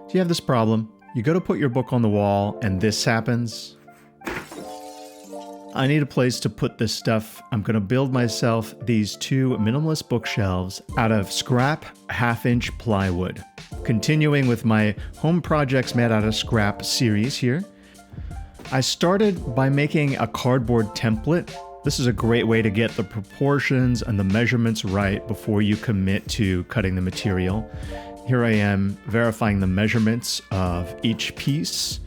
Do you have this problem? You go to put your book on the wall and this happens. I need a place to put this stuff. I'm going to build myself these two minimalist bookshelves out of scrap 1/2-inch plywood. Continuing with my home projects made out of scrap series here. I started by making a cardboard template. This is a great way to get the proportions and the measurements right before you commit to cutting the material. Here I am verifying the measurements of each piece.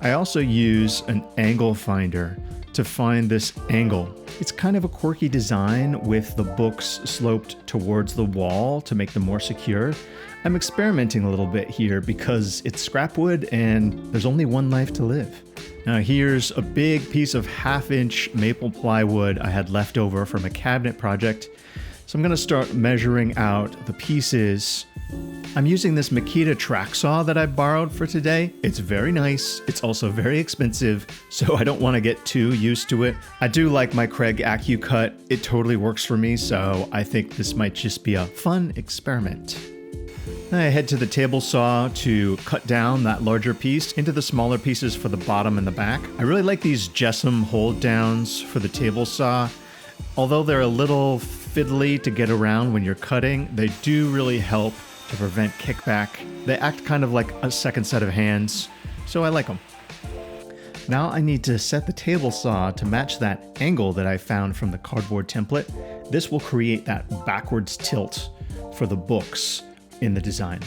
I also use an angle finder to find this angle. It's kind of a quirky design with the books sloped towards the wall to make them more secure. I'm experimenting a little bit here because it's scrap wood and there's only one life to live. Now here's a big piece of 1/2-inch maple plywood I had left over from a cabinet project. So I'm going to start measuring out the pieces. I'm using this Makita track saw that I borrowed for today. It's very nice. It's also very expensive, so I don't want to get too used to it. I do like my Craig AccuCut. It totally works for me, so I think this might just be a fun experiment. I head to the table saw to cut down that larger piece into the smaller pieces for the bottom and the back. I really like these Jessam hold downs for the table saw. Although they're a little fiddly to get around when you're cutting, they do really help to prevent kickback. They act kind of like a second set of hands, so I like them. Now I need to set the table saw to match that angle that I found from the cardboard template. This will create that backwards tilt for the books in the design.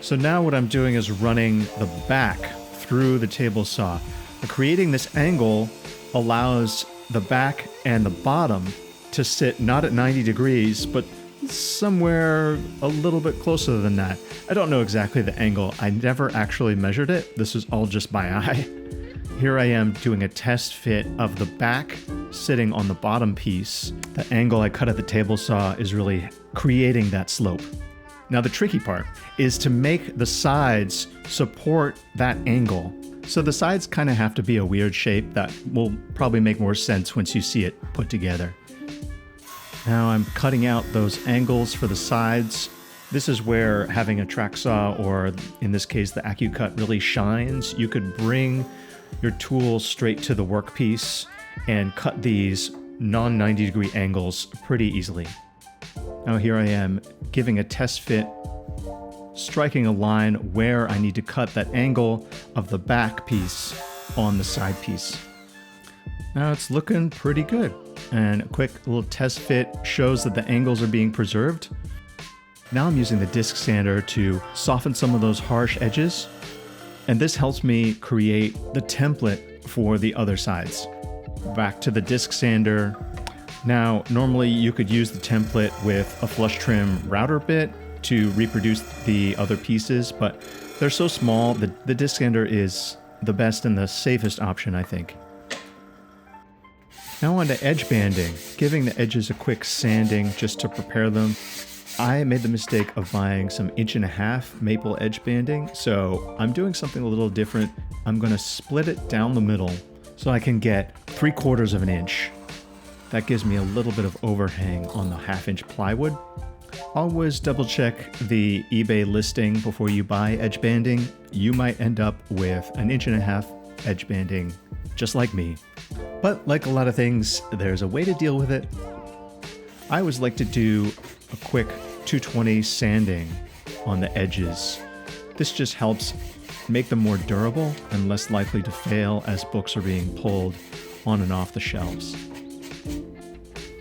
So now what I'm doing is running the back through the table saw. Creating this angle allows the back and the bottom to sit not at 90 degrees, but somewhere a little bit closer than that. I don't know exactly the angle. I never actually measured it. This is all just by eye. Here I am doing a test fit of the back sitting on the bottom piece. The angle I cut at the table saw is really creating that slope. Now the tricky part is to make the sides support that angle. So the sides kind of have to be a weird shape that will probably make more sense once you see it put together. Now I'm cutting out those angles for the sides. This is where having a track saw, or in this case the AccuCut, really shines. You could bring your tool straight to the workpiece and cut these non-90 degree angles pretty easily. Now here I am giving a test fit, striking a line where I need to cut that angle of the back piece on the side piece. Now it's looking pretty good. And a quick little test fit shows that the angles are being preserved. Now I'm using the disc sander to soften some of those harsh edges. And this helps me create the template for the other sides. Back to the disc sander. Now, normally you could use the template with a flush trim router bit to reproduce the other pieces, but they're so small that the disc sander is the best and the safest option, I think. Now on to edge banding, giving the edges a quick sanding just to prepare them. I made the mistake of buying some 1.5-inch maple edge banding, so I'm doing something a little different. I'm going to split it down the middle so I can get 3/4 of an inch. That gives me a little bit of overhang on the 1/2-inch plywood. Always double check the eBay listing before you buy edge banding. You might end up with an 1.5-inch edge banding, just like me. But like a lot of things, there's a way to deal with it. I always like to do a quick 220 sanding on the edges. This just helps make them more durable and less likely to fail as books are being pulled on and off the shelves.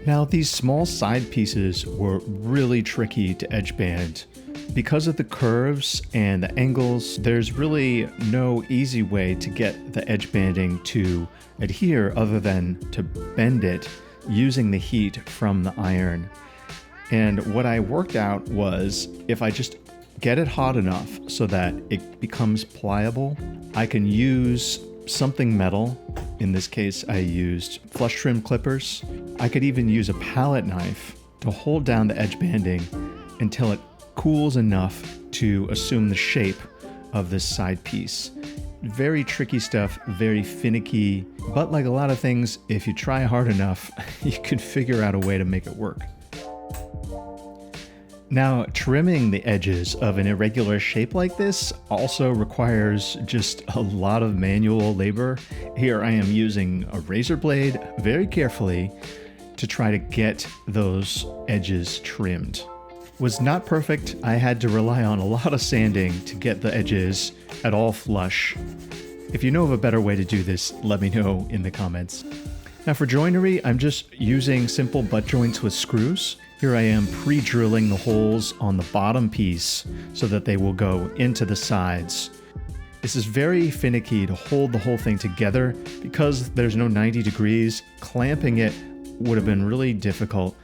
Now, these small side pieces were really tricky to edge band. Because of the curves and the angles, there's really no easy way to get the edge banding to adhere other than to bend it using the heat from the iron. And what I worked out was if I just get it hot enough so that it becomes pliable, I can use something metal. In this case, I used flush trim clippers. I could even use a palette knife to hold down the edge banding until it cools enough to assume the shape of this side piece. Very tricky stuff, very finicky, but like a lot of things, if you try hard enough, you can figure out a way to make it work. Now, trimming the edges of an irregular shape like this also requires just a lot of manual labor. Here I am using a razor blade very carefully to try to get those edges trimmed. Was not perfect. I had to rely on a lot of sanding to get the edges at all flush. If you know of a better way to do this, let me know in the comments. Now for joinery, I'm just using simple butt joints with screws. Here I am pre-drilling the holes on the bottom piece so that they will go into the sides. This is very finicky to hold the whole thing together because there's no 90 degrees. Clamping it would have been really difficult.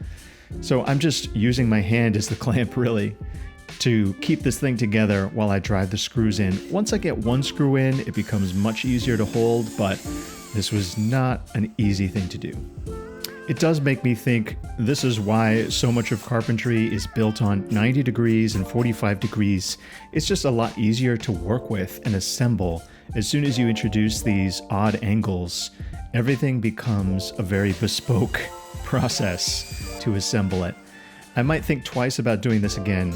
So I'm just using my hand as the clamp really to keep this thing together while I drive the screws in. Once I get one screw in, it becomes much easier to hold, but this was not an easy thing to do. It does make me think this is why so much of carpentry is built on 90 degrees and 45 degrees. It's just a lot easier to work with and assemble. As soon as you introduce these odd angles, everything becomes a very bespoke process to assemble it. I might think twice about doing this again,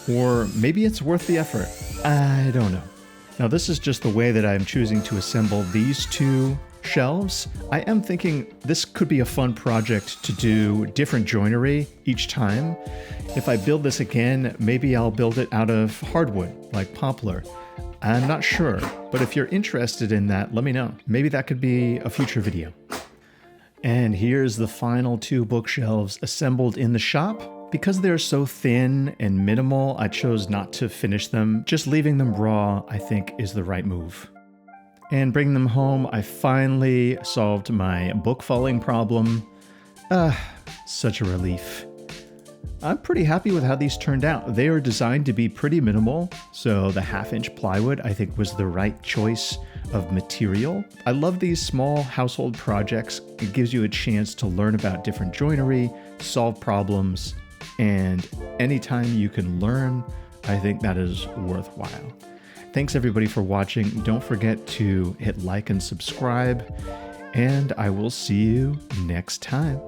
or maybe it's worth the effort. I don't know. Now this is just the way that I'm choosing to assemble these two shelves. I am thinking this could be a fun project to do different joinery each time. If I build this again, maybe I'll build it out of hardwood, like poplar. I'm not sure, but if you're interested in that, let me know. Maybe that could be a future video. And here's the final two bookshelves assembled in the shop. Because they're so thin and minimal, I chose not to finish them. Just leaving them raw, I think, is the right move. And bringing them home, I finally solved my book falling problem. Such a relief. I'm pretty happy with how these turned out. They are designed to be pretty minimal, so the 1/2-inch plywood I think was the right choice of material. I love these small household projects. It gives you a chance to learn about different joinery, solve problems, and anytime you can learn, I think that is worthwhile. Thanks everybody for watching. Don't forget to hit like and subscribe, and I will see you next time.